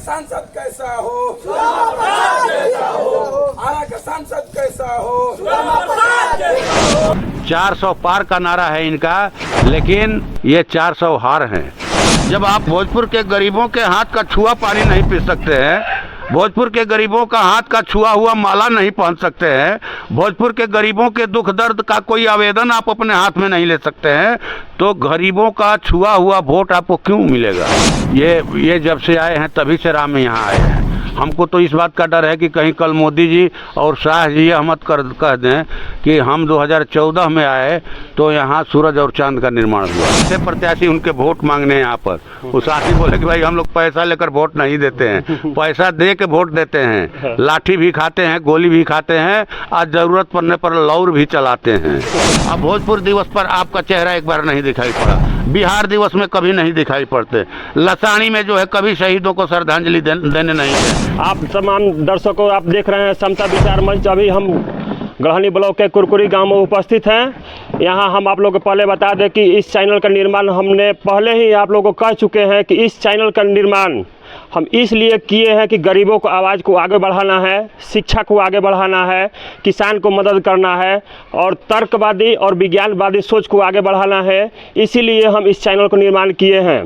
सांसद कैसा हो, आरा का सांसद कैसा हो। 400 पार का नारा है इनका, लेकिन ये 400 हार हैं। जब आप भोजपुर के गरीबों के हाथ का छुआ पानी नहीं पी सकते हैं, भोजपुर के गरीबों का हाथ का छुआ हुआ माला नहीं पहन सकते हैं, भोजपुर के गरीबों के दुख दर्द का कोई आवेदन आप अपने हाथ में नहीं ले सकते हैं, तो गरीबों का छुआ हुआ वोट आपको क्यों मिलेगा। ये जब से आए हैं तभी से राम यहाँ आए हैं। हमको तो इस बात का डर है कि कहीं कल मोदी जी और शाह जी यह मत कह दें कि हम 2014 में आए तो यहाँ सूरज और चांद का निर्माण हुआ। ऐसे प्रत्याशी उनके वोट मांगने हैं यहाँ पर, उस साथी बोले कि भाई हम लोग पैसा लेकर वोट नहीं देते हैं, पैसा दे के वोट देते हैं, लाठी भी खाते हैं, गोली भी खाते हैं, आज ज़रूरत पड़ने पर लौर भी चलाते हैं। अब भोजपुर दिवस पर आपका चेहरा एक बार नहीं दिखाई पड़ा, बिहार दिवस में कभी नहीं दिखाई पड़ते, लसानी में जो है कभी शहीदों को श्रद्धांजलि देने नहीं है। आप तमाम दर्शकों, आप देख रहे हैं समता विचार मंच। अभी हम गढ़हनी ब्लॉक के कुरकुरी गांव में उपस्थित हैं। यहाँ हम आप लोगों को पहले बता दें कि इस चैनल का निर्माण हमने पहले ही आप लोगों को कह चुके हैं कि इस चैनल का निर्माण हम इसलिए किए हैं कि गरीबों को आवाज़ को आगे बढ़ाना है, शिक्षा को आगे बढ़ाना है, किसान को मदद करना है और तर्कवादी और विज्ञानवादी सोच को आगे बढ़ाना है। इसीलिए हम इस चैनल को निर्माण किए हैं।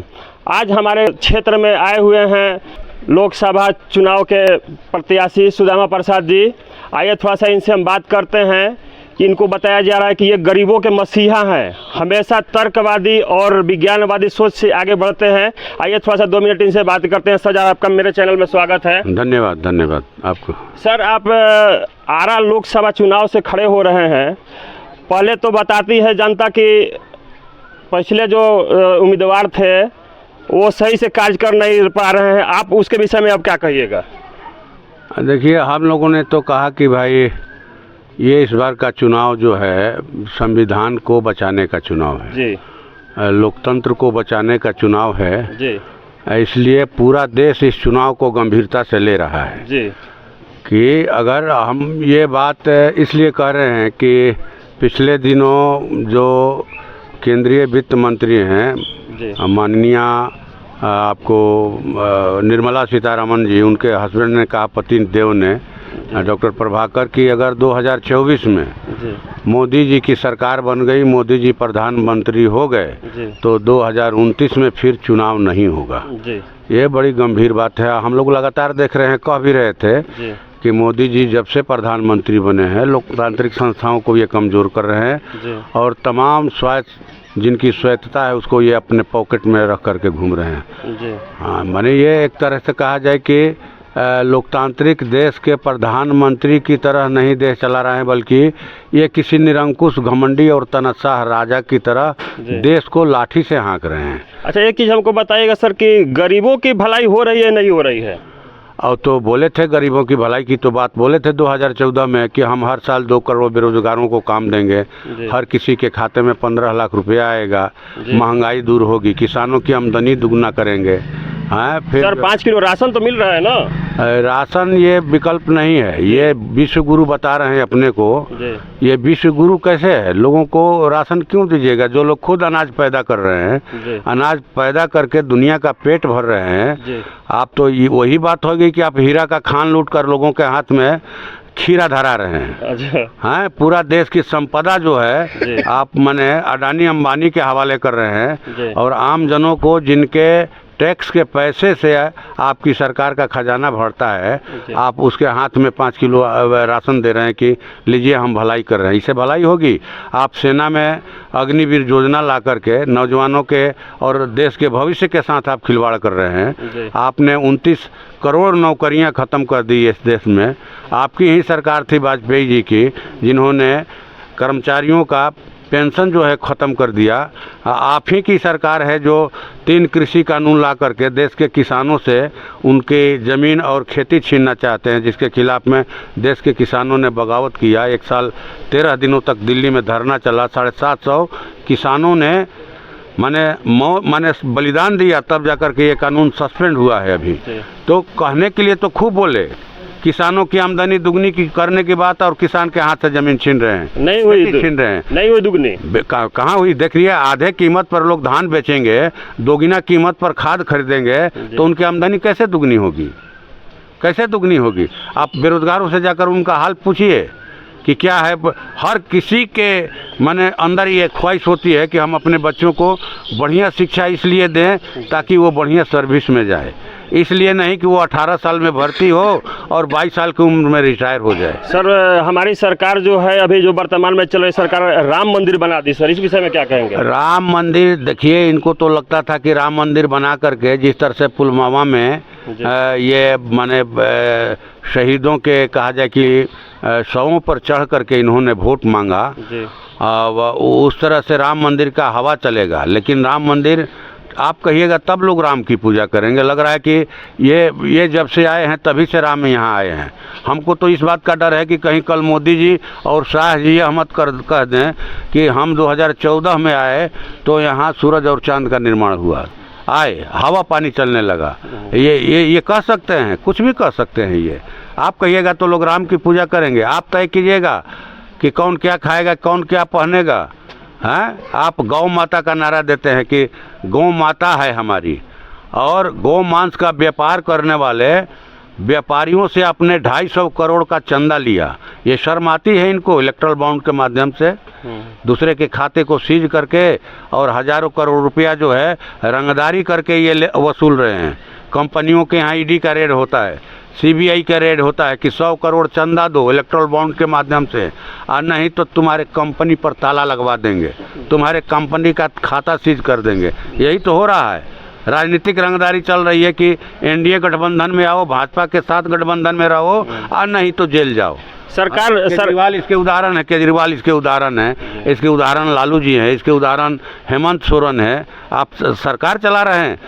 आज हमारे क्षेत्र में आए हुए हैं लोकसभा चुनाव के प्रत्याशी सुदामा प्रसाद जी। आइए थोड़ा सा इनसे हम बात करते हैं कि इनको बताया जा रहा है कि ये गरीबों के मसीहा हैं, हमेशा तर्कवादी और विज्ञानवादी सोच से आगे बढ़ते हैं। आइए थोड़ा सा 2 मिनट इनसे बात करते हैं। सर, आपका मेरे चैनल में स्वागत है। धन्यवाद आपको। सर, आप आरा लोकसभा चुनाव से खड़े हो रहे हैं। पहले तो बताती है जनता कि पिछले जो उम्मीदवार थे वो सही से कार्य कर नहीं पा रहे हैं, आप उसके विषय में अब क्या कहिएगा। देखिए, हम लोगों ने तो कहा कि भाई ये इस बार का चुनाव जो है संविधान को बचाने का चुनाव है जी, लोकतंत्र को बचाने का चुनाव है जी, इसलिए पूरा देश इस चुनाव को गंभीरता से ले रहा है जी, कि अगर हम ये बात इसलिए कह रहे हैं कि पिछले दिनों जो केंद्रीय वित्त मंत्री हैं माननीय आपको निर्मला सीतारमण जी, उनके हस्बैंड ने कहा, पति देव ने, डॉक्टर प्रभाकर, की अगर 2024 में मोदी जी की सरकार बन गई, मोदी जी प्रधानमंत्री हो गए तो 2029 में फिर चुनाव नहीं होगा। ये बड़ी गंभीर बात है। हम लोग लगातार देख रहे हैं, कह भी रहे थे कि मोदी जी जब से प्रधानमंत्री बने हैं लोकतांत्रिक संस्थाओं को ये कमज़ोर कर रहे हैं और तमाम स्वायत्त जिनकी स्वायत्तता है उसको ये अपने पॉकेट में रख करके घूम रहे हैं। हाँ, माने ये एक तरह से कहा जाए कि लोकतांत्रिक देश के प्रधानमंत्री की तरह नहीं देश चला रहे हैं, बल्कि ये किसी निरंकुश घमंडी और तनशाह राजा की तरह देश को लाठी से हाँक रहे हैं। अच्छा, एक चीज़ हमको बताइएगा सर कि गरीबों की भलाई हो रही है नहीं हो रही है। और तो बोले थे गरीबों की भलाई की तो बात बोले थे 2014 में कि हम हर साल 2 करोड़ बेरोजगारों को काम देंगे, हर किसी के खाते में 15 लाख रुपया आएगा, महंगाई दूर होगी, किसानों की आमदनी दुगना करेंगे। हाँ, फिर सर 5 किलो राशन तो मिल रहा है ना। राशन ये विकल्प नहीं है, ये विश्व गुरु बता रहे हैं अपने को। ये विश्व गुरु कैसे है? लोगों को राशन क्यों दीजिएगा जो लोग खुद अनाज पैदा कर रहे हैं, अनाज पैदा करके दुनिया का पेट भर रहे हैं। आप तो वही बात होगी कि आप हीरा का खान लूट कर लोगों के हाथ में खीरा धरा रहे हैं। हाँ, पूरा देश की संपदा जो है आप माने अडानी अंबानी के हवाले कर रहे हैं और आम जनों को जिनके टैक्स के पैसे से आपकी सरकार का खजाना भरता है, आप उसके हाथ में 5 किलो राशन दे रहे हैं कि लीजिए हम भलाई कर रहे हैं। इससे भलाई होगी? आप सेना में अग्निवीर योजना ला करके नौजवानों के और देश के भविष्य के साथ आप खिलवाड़ कर रहे हैं। आपने 29 करोड़ नौकरियां ख़त्म कर दी इस देश में। आपकी ही सरकार थी वाजपेयी जी की, जिन्होंने कर्मचारियों का पेंशन जो है ख़त्म कर दिया। आप ही की सरकार है जो 3 कृषि कानून ला करके देश के किसानों से उनके ज़मीन और खेती छीनना चाहते हैं, जिसके खिलाफ में देश के किसानों ने बगावत किया। 1 साल 13 दिनों तक दिल्ली में धरना चला, 750 किसानों ने माने बलिदान दिया, तब जाकर के ये कानून सस्पेंड हुआ है अभी। तो कहने के लिए तो खूब बोले किसानों की आमदनी दुगनी की करने की बात और किसान के हाथ से जमीन छीन रहे हैं। नहीं हुई छीन रहे हैं, नहीं हुई दुगनी। कहाँ हुई? देख रही है, आधे कीमत पर लोग धान बेचेंगे, दोगुना कीमत पर खाद खरीदेंगे, तो उनकी आमदनी कैसे दुगनी होगी? कैसे दुगनी होगी? आप बेरोजगारों से जाकर उनका हाल पूछिए कि क्या है। हर किसी के माने अंदर ये ख्वाहिश होती है कि हम अपने बच्चों को बढ़िया शिक्षा इसलिए दें ताकि वो बढ़िया सर्विस में जाए, इसलिए नहीं कि वो 18 साल में भर्ती हो और 22 साल की उम्र में रिटायर हो जाए। सर हमारी सरकार जो है अभी जो वर्तमान में चल रही सरकार राम मंदिर बना दी सर, इस विषय में क्या कहेंगे? राम मंदिर, देखिए इनको तो लगता था कि राम मंदिर बना करके जिस तरह से पुलवामा में ये माने शहीदों के कहा जाए कि शवों पर चढ़ करके इन्होंने वोट मांगा, उस तरह से राम मंदिर का हवा चलेगा। लेकिन राम मंदिर आप कहिएगा तब लोग राम की पूजा करेंगे। लग रहा है कि ये जब से आए हैं तभी से राम यहाँ आए हैं। हमको तो इस बात का डर है कि कहीं कल मोदी जी और शाह जी यह मत कह दें कि हम 2014 में आए तो यहाँ सूरज और चांद का निर्माण हुआ, आए हवा पानी चलने लगा। ये कह सकते हैं, कुछ भी कह सकते हैं। ये आप कहिएगा तो लोग राम की पूजा करेंगे। आप तय कीजिएगा कि कौन क्या खाएगा, कौन क्या पहनेगा। हैं? आप गौ माता का नारा देते हैं कि गौ माता है हमारी, और गौ मांस का व्यापार करने वाले व्यापारियों से आपने 250 करोड़ का चंदा लिया। ये शर्म आती है इनको? इलेक्ट्रल बॉन्ड के माध्यम से दूसरे के खाते को सीज करके और हजारों करोड़ रुपया जो है रंगदारी करके ये वसूल रहे हैं। कंपनियों के यहाँ ईडी का रेड होता है, सीबीआई का रेड होता है कि 100 करोड़ चंदा दो इलेक्ट्रल बॉन्ड के माध्यम से, और नहीं तो तुम्हारे कंपनी पर ताला लगवा देंगे, तुम्हारे कंपनी का खाता सीज कर देंगे। यही तो हो रहा है। राजनीतिक रंगदारी चल रही है कि एनडीए गठबंधन में आओ, भाजपा के साथ गठबंधन में रहो, और नहीं तो जेल जाओ। सरकार केजरीवाल इसके उदाहरण है, केजरीवाल इसके उदाहरण है, इसके उदाहरण लालू जी हैं, इसके उदाहरण हेमंत सोरेन है। आप सरकार चला रहे हैं,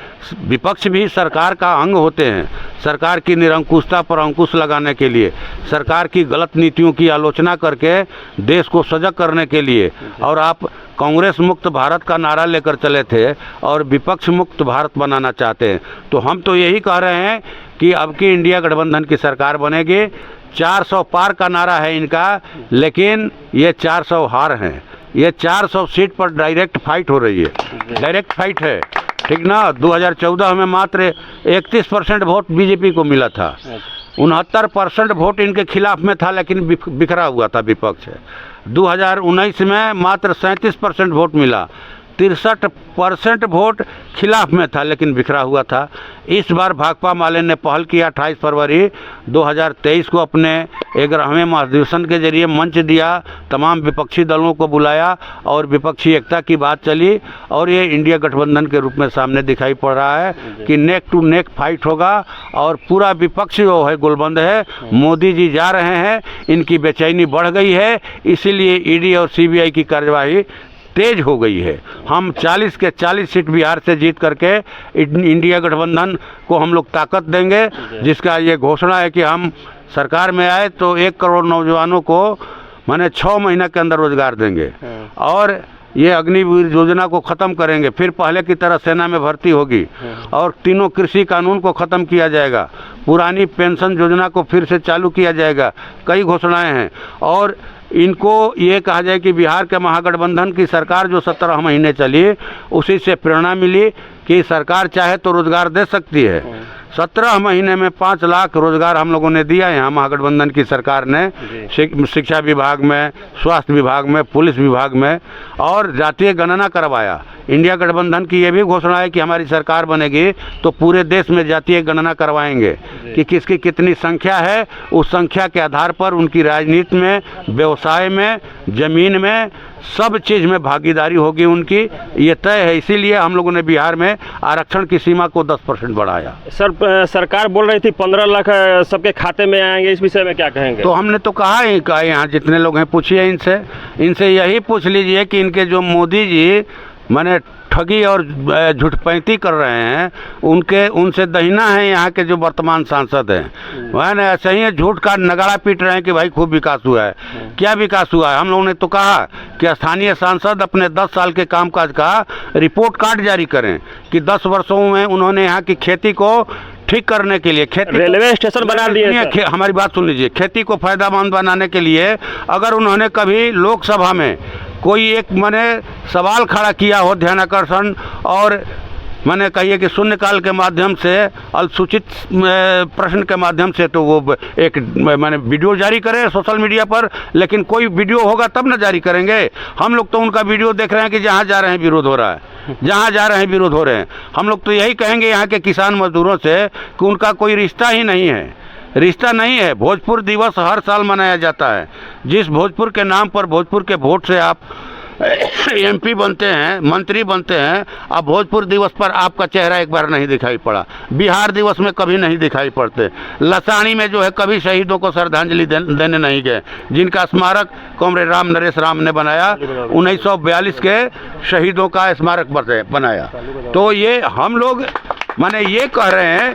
विपक्ष भी सरकार का अंग होते हैं। सरकार की निरंकुशता पर अंकुश लगाने के लिए, सरकार की गलत नीतियों की आलोचना करके देश को सजग करने के लिए, और आप कांग्रेस मुक्त भारत का नारा लेकर चले थे और विपक्ष मुक्त भारत बनाना चाहते हैं। तो हम तो यही कह रहे हैं कि अब की इंडिया गठबंधन की सरकार बनेगी। 400 पार का नारा है इनका, लेकिन ये 400 हार हैं। ये 400 सीट पर डायरेक्ट फाइट हो रही है, डायरेक्ट फाइट है, ठीक ना। 2014 में मात्र 31% वोट बीजेपी को मिला था, 69% वोट इनके खिलाफ में था, लेकिन बिखरा हुआ था विपक्ष। 2019 में मात्र 37% वोट मिला, 63% वोट खिलाफ में था, लेकिन बिखरा हुआ था। इस बार भाकपा माले ने पहल किया, 28 फरवरी 2023 को अपने 11वें महाधिवेशन के जरिए मंच दिया, तमाम विपक्षी दलों को बुलाया और विपक्षी एकता की बात चली, और ये इंडिया गठबंधन के रूप में सामने दिखाई पड़ रहा है कि नेक टू नेक फाइट होगा, और पूरा विपक्ष जो है गुलबंद है। मोदी जी जा रहे हैं, इनकी बेचैनी बढ़ गई है, इसीलिए ईडी और सीबीआई की कार्यवाही तेज हो गई है। हम 40 के 40 सीट बिहार से जीत करके इंडिया गठबंधन को हम लोग ताकत देंगे, जिसका ये घोषणा है कि हम सरकार में आए तो 1 करोड़ नौजवानों को माने 6 महीना के अंदर रोजगार देंगे, और ये अग्निवीर योजना को ख़त्म करेंगे, फिर पहले की तरह सेना में भर्ती होगी, और तीनों कृषि कानून को ख़त्म किया जाएगा, पुरानी पेंशन योजना को फिर से चालू किया जाएगा। कई घोषणाएं हैं, और इनको ये कहा जाए कि बिहार के महागठबंधन की सरकार जो 17 महीने चली, उसी से प्रेरणा मिली कि सरकार चाहे तो रोजगार दे सकती है। 17 महीने में 5 लाख रोजगार हम लोगों ने दिया यहाँ महागठबंधन की सरकार ने, शिक्षा विभाग में, स्वास्थ्य विभाग में, पुलिस विभाग में, और जातीय गणना करवाया। इंडिया गठबंधन की ये भी घोषणा है कि हमारी सरकार बनेगी तो पूरे देश में जातीय गणना करवाएंगे कि किसकी कितनी संख्या है। उस संख्या के आधार पर उनकी राजनीति में, व्यवसाय में, जमीन में, सब चीज़ में भागीदारी होगी उनकी, ये तय है। इसीलिए हम लोगों ने बिहार में आरक्षण की सीमा को 10% बढ़ाया। सर सरकार बोल रही थी 15 लाख सबके खाते में आएंगे, इस विषय में क्या कहेंगे? तो हमने तो कहा ही, यहाँ जितने लोग हैं पूछिए इनसे यही पूछ लीजिए कि इनके जो मोदी जी माने ठगी और झूठपैंती कर रहे हैं, उनसे दहीना है यहाँ के जो वर्तमान सांसद हैं, वह ना ऐसे ही झूठ का नगाड़ा पीट रहे हैं कि भाई खूब विकास हुआ है। क्या विकास हुआ है? हम लोगों ने तो कहा कि स्थानीय सांसद अपने 10 साल के कामकाज का रिपोर्ट कार्ड जारी करें कि 10 वर्षों में उन्होंने यहाँ की खेती को ठीक करने के लिए, खेती रेलवे स्टेशन बना दिए सर। हमारी बात सुन लीजिए, खेती को फायदामंद बनाने के लिए अगर उन्होंने कभी लोकसभा में कोई एक मैंने सवाल खड़ा किया हो ध्यानाकर्षण और मैंने कहिए कि शून्यकाल के माध्यम से अल्पसूचित प्रश्न के माध्यम से, तो वो एक मैंने वीडियो जारी करें सोशल मीडिया पर, लेकिन कोई वीडियो होगा तब ना जारी करेंगे। हम लोग तो उनका वीडियो देख रहे हैं कि जहाँ जा रहे हैं विरोध हो रहा है, जहाँ जा रहे हैं विरोध हो रहे हैं। हम लोग तो यही कहेंगे यहाँ के किसान मजदूरों से कि उनका कोई रिश्ता ही नहीं है, रिश्ता नहीं है। भोजपुर दिवस हर साल मनाया जाता है। जिस भोजपुर के नाम पर, भोजपुर के वोट से आप एमपी बनते हैं, मंत्री बनते हैं, अब भोजपुर दिवस पर आपका चेहरा एक बार नहीं दिखाई पड़ा। बिहार दिवस में कभी नहीं दिखाई पड़ते। लसानी में जो है कभी शहीदों को श्रद्धांजलि देने नहीं गए, जिनका स्मारक कॉमरेड राम नरेश राम ने बनाया, 1942 के शहीदों का स्मारक बनाया। तो ये हम लोग माने ये कह रहे हैं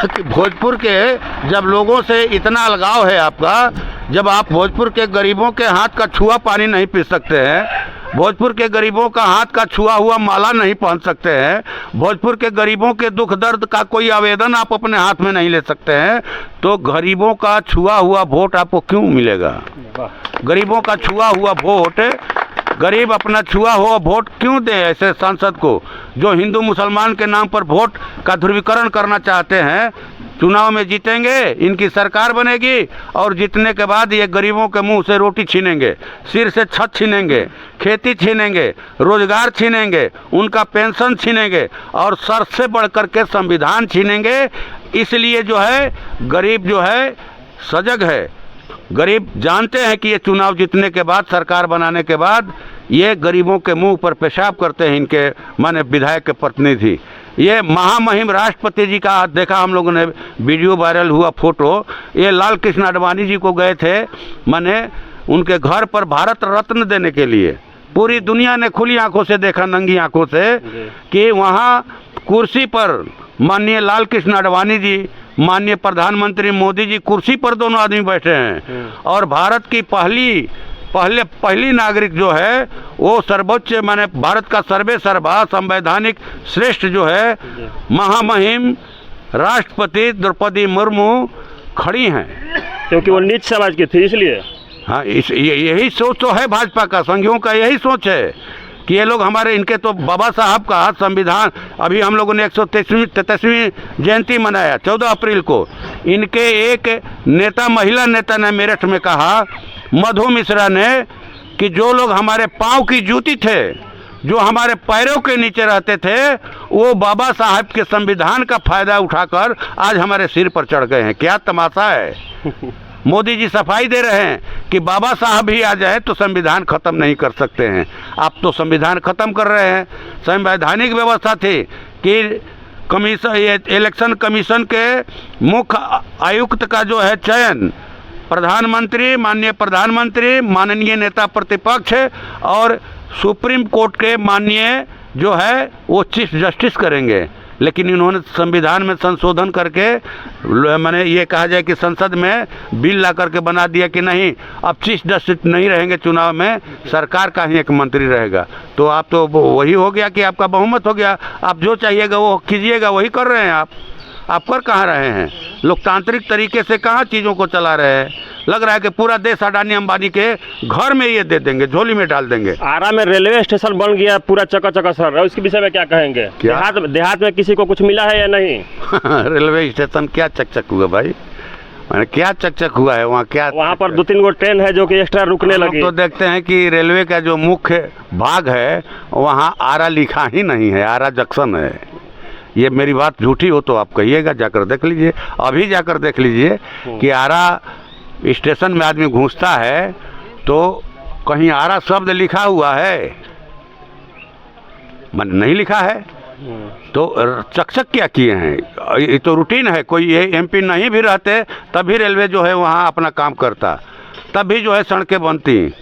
कि भोजपुर के जब लोगों से इतना अलगाव है आपका, जब आप भोजपुर के गरीबों के हाथ का छुआ पानी नहीं पी सकते हैं, भोजपुर के गरीबों का हाथ का छुआ हुआ माला नहीं पहन सकते हैं, भोजपुर के गरीबों के दुख दर्द का कोई आवेदन आप अपने हाथ में नहीं ले सकते हैं, तो गरीबों का छुआ हुआ वोट आपको क्यों मिलेगा? गरीबों का छुआ हुआ वोट, गरीब अपना छुआ हुआ वोट क्यों दे ऐसे सांसद को जो हिंदू मुसलमान के नाम पर वोट का ध्रुवीकरण करना चाहते हैं? चुनाव में जीतेंगे, इनकी सरकार बनेगी और जीतने के बाद ये गरीबों के मुंह से रोटी छीनेंगे, सिर से छत छीनेंगे, खेती छीनेंगे, रोजगार छीनेंगे, उनका पेंशन छीनेंगे और सर से बढ़ कर के संविधान छीनेंगे। इसलिए जो है गरीब जो है सजग है। गरीब जानते हैं कि ये चुनाव जीतने के बाद, सरकार बनाने के बाद ये गरीबों के मुंह पर पेशाब करते हैं इनके माने विधायक के प्रतिनिधि। ये महामहिम राष्ट्रपति जी का देखा हम लोगों ने, वीडियो वायरल हुआ फोटो, ये लाल कृष्ण आडवाणी जी को गए थे माने उनके घर पर भारत रत्न देने के लिए। पूरी दुनिया ने खुली आंखों से देखा, नंगी आंखों से, कि वहाँ कुर्सी पर माननीय लाल कृष्ण आडवाणी जी, माननीय प्रधानमंत्री मोदी जी कुर्सी पर दोनों आदमी बैठे हैं और भारत की पहली नागरिक जो है वो सर्वोच्च माने भारत का सर्वे सर्वा संवैधानिक श्रेष्ठ जो है महामहिम राष्ट्रपति द्रौपदी मुर्मू खड़ी हैं, क्योंकि वो नीच समाज की थी इसलिए। हाँ, यही सोच तो है भाजपा का, संघियों का यही सोच है कि ये लोग हमारे, इनके तो बाबा साहब का संविधान, अभी हम लोगों ने 133वीं जयंती मनाया 14 अप्रैल को। इनके एक नेता, महिला नेता ने मेरठ में कहा, मधु मिश्रा ने, कि जो लोग हमारे पाँव की जूती थे, जो हमारे पैरों के नीचे रहते थे, वो बाबा साहब के संविधान का फायदा उठाकर आज हमारे सिर पर चढ़ गए हैं। क्या तमाशा है। मोदी जी सफाई दे रहे हैं कि बाबा साहब भी आ जाए तो संविधान खत्म नहीं कर सकते हैं। आप तो संविधान खत्म कर रहे हैं। संवैधानिक व्यवस्था थी कि इलेक्शन कमीशन के मुख्य आयुक्त का जो है चयन प्रधानमंत्री, माननीय प्रधानमंत्री, माननीय नेता प्रतिपक्ष और सुप्रीम कोर्ट के माननीय जो है वो चीफ जस्टिस करेंगे। लेकिन इन्होंने संविधान में संशोधन करके मैंने ये कहा जाए कि संसद में बिल ला करके बना दिया कि नहीं, अब चीफ जस्टिस नहीं रहेंगे चुनाव में, सरकार का ही एक मंत्री रहेगा। तो आप तो वही हो गया कि आपका बहुमत हो गया, आप जो चाहिएगा वो कीजिएगा, वही कर रहे हैं आप कर कहाँ रहे हैं? लोकतांत्रिक तरीके से कहाँ चीज़ों को चला रहे हैं? लग रहा है कि पूरा देश अडानी अंबानी के घर में ये दे देंगे, झोली में डाल देंगे। आरा में रेलवे स्टेशन बन गया पूरा चका सर, उसके विषय में क्या कहेंगे? देहात में किसी को कुछ मिला है या नहीं? रेलवे स्टेशन क्या चकचक हुआ भाई, मैंने क्या चकचक हुआ है वहाँ? क्या वहाँ पर 2-3 गो ट्रेन है जो कि एक्स्ट्रा रुकने लगी। तो देखते हैं कि रेलवे का जो मुख्य भाग है वहाँ आरा लिखा ही नहीं है, आरा जंक्शन है। ये मेरी बात झूठी हो तो आप कहिएगा, जाकर देख लीजिए, अभी जाकर देख लीजिए कि आरा स्टेशन में आदमी घुसता है तो कहीं आरा शब्द लिखा हुआ है? मन नहीं लिखा है। तो चकचक क्या किए हैं? ये तो रूटीन है। कोई ये एमपी नहीं भी रहते तब भी रेलवे जो है वहाँ अपना काम करता, तब भी जो है सड़कें बनती।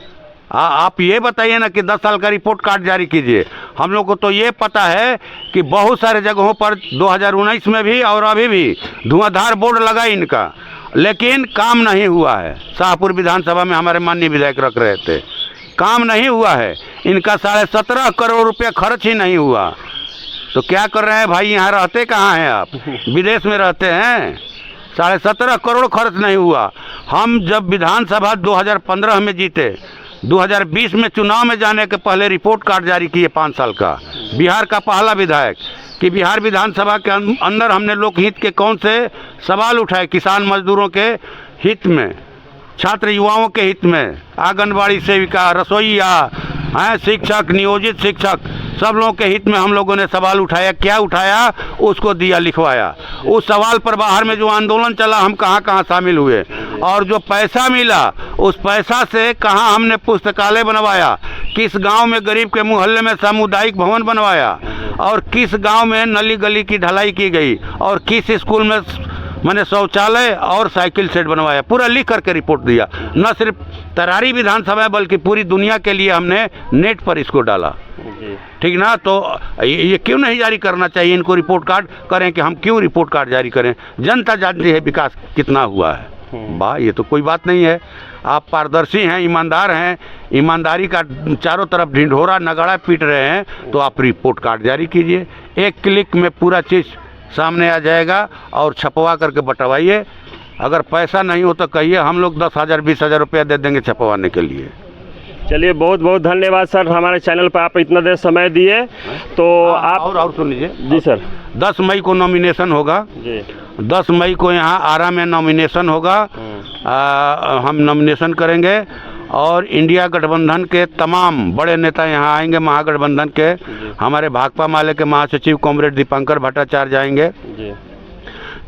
आप ये बताइए ना कि 10 साल का रिपोर्ट कार्ड जारी कीजिए। हम लोग को तो ये पता है कि बहुत सारे जगहों पर 2019 में भी और अभी भी धुआंधार बोर्ड लगा इनका, लेकिन काम नहीं हुआ है। शाहपुर विधानसभा में हमारे माननीय विधायक रख रहे थे, काम नहीं हुआ है। इनका 17.5 करोड़ रुपया खर्च ही नहीं हुआ। तो क्या कर रहे हैं भाई, यहाँ रहते कहाँ हैं आप? विदेश में रहते हैं। 17.5 करोड़ खर्च नहीं हुआ। हम जब विधानसभा 2015 में जीते, 2020 में चुनाव में जाने के पहले रिपोर्ट कार्ड जारी किए 5 साल का, बिहार का पहला विधायक, कि बिहार विधानसभा के अंदर हमने लोकहित के कौन से सवाल उठाए, किसान मजदूरों के हित में, छात्र युवाओं के हित में, आंगनबाड़ी सेविका, रसोईया, शिक्षक, नियोजित शिक्षक, सब लोगों के हित में हम लोगों ने सवाल उठाया। क्या उठाया? उसको दिया, लिखवाया। उस सवाल पर बाहर में जो आंदोलन चला, हम कहाँ कहाँ शामिल हुए, और जो पैसा मिला उस पैसा से कहाँ हमने पुस्तकालय बनवाया, किस गांव में गरीब के मोहल्ले में सामुदायिक भवन बनवाया, और किस गांव में नली गली की ढलाई की गई, और किस स्कूल में मैंने शौचालय और साइकिल सेट बनवाया, पूरा लिख करके रिपोर्ट दिया। न सिर्फ तरारी विधानसभा बल्कि पूरी दुनिया के लिए हमने नेट पर इसको डाला। ठीक ना? तो ये क्यों नहीं जारी करना चाहिए? इनको रिपोर्ट कार्ड करें कि हम क्यों रिपोर्ट कार्ड जारी करें? जनता जानती है विकास कितना हुआ है। वाह, ये तो कोई बात नहीं है। आप पारदर्शी हैं, ईमानदार हैं, ईमानदारी का चारों तरफ ढिंढोरा नगाड़ा पीट रहे हैं, तो आप रिपोर्ट कार्ड जारी कीजिए। एक क्लिक में पूरा चीज़ सामने आ जाएगा और छपवा करके बंटवाइए। अगर पैसा नहीं हो तो कहिए, हम लोग 10,000 20,000 रुपया दे देंगे छपवाने के लिए। चलिए, बहुत बहुत धन्यवाद सर, हमारे चैनल पर आप इतना देर समय दिए। तो आप और सुन लीजिए जी सर। 10 मई को नॉमिनेशन होगा जी। 10 मई को यहाँ आरा में नॉमिनेशन होगा। हम नॉमिनेशन करेंगे और इंडिया गठबंधन के तमाम बड़े नेता यहाँ आएंगे। महागठबंधन के हमारे भाकपा माले के महासचिव कॉमरेड दीपंकर भट्टाचार्य जाएंगे जी।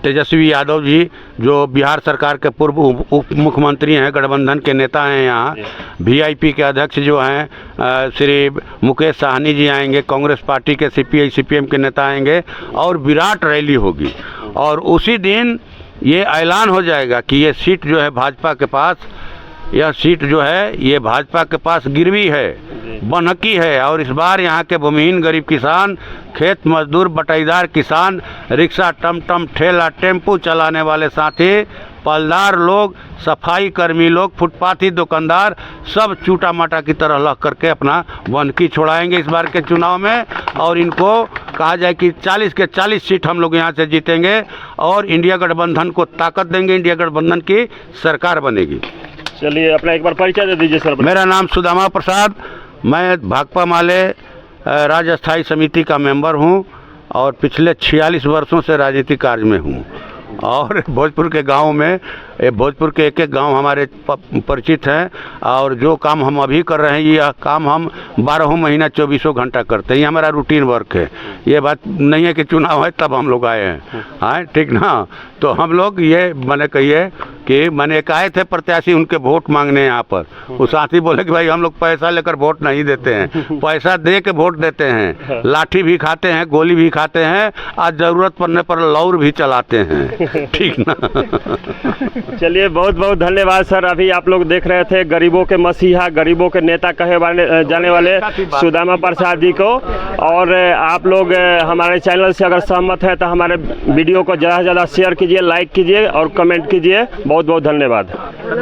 तेजस्वी यादव जी जो बिहार सरकार के पूर्व उप मुख्यमंत्री हैं, गठबंधन के नेता हैं यहाँ। वीआईपी के अध्यक्ष जो हैं श्री मुकेश साहनी जी आएंगे, कांग्रेस पार्टी के सीपीआई सीपीएम के नेता आएंगे, और विराट रैली होगी। और उसी दिन ये ऐलान हो जाएगा कि ये सीट जो है भाजपा के पास, यह सीट जो है ये भाजपा के पास गिरवी है, बनहकी है। और इस बार यहाँ के भूमिहीन गरीब किसान, खेत मजदूर, बटाईदार किसान, रिक्शा, टमटम, ठेला, टेम्पू चलाने वाले साथी, पलदार लोग, सफाई कर्मी लोग, फुटपाथी दुकानदार, सब चूटा माटा की तरह लग करके अपना बनकी छोड़ाएंगे इस बार के चुनाव में। और इनको कहा जाए कि 40 के 40 सीट हम लोग यहाँ से जीतेंगे और इंडिया गठबंधन को ताकत देंगे, इंडिया गठबंधन की सरकार बनेगी। चलिए, अपना एक बार परिचय दे दीजिए सर। मेरा नाम सुदामा प्रसाद, मैं भाकपा माले राज्य स्थायी समिति का मेंबर हूं और पिछले 46 वर्षों से राजनीतिक कार्य में हूं। और भोजपुर के गांव में, भोजपुर के एक एक गांव हमारे परिचित हैं, और जो काम हम अभी कर रहे हैं ये काम हम 12 महीना 24 घंटा करते हैं। ये हमारा रूटीन वर्क है। ये बात नहीं है कि चुनाव है तब हम लोग आए हैं, हाँ ठीक ना? तो हम लोग ये मैंने कहिए कि मैंने एक आए थे प्रत्याशी, उनके वोट मांगने यहाँ पर। वो साथी बोले कि भाई हम लोग पैसा लेकर वोट नहीं देते हैं, पैसा दे के वोट देते हैं, लाठी भी खाते हैं, गोली भी खाते हैं, आज ज़रूरत पड़ने पर लौर भी चलाते हैं, ठीक ना? चलिए, बहुत बहुत धन्यवाद सर। अभी आप लोग देख रहे थे गरीबों के मसीहा, गरीबों के नेता कहे जाने वाले सुदामा प्रसाद जी को। और आप लोग हमारे चैनल से अगर सहमत है तो हमारे वीडियो को ज़्यादा से ज़्यादा शेयर कीजिए, लाइक कीजिए और कमेंट कीजिए। बहुत बहुत धन्यवाद।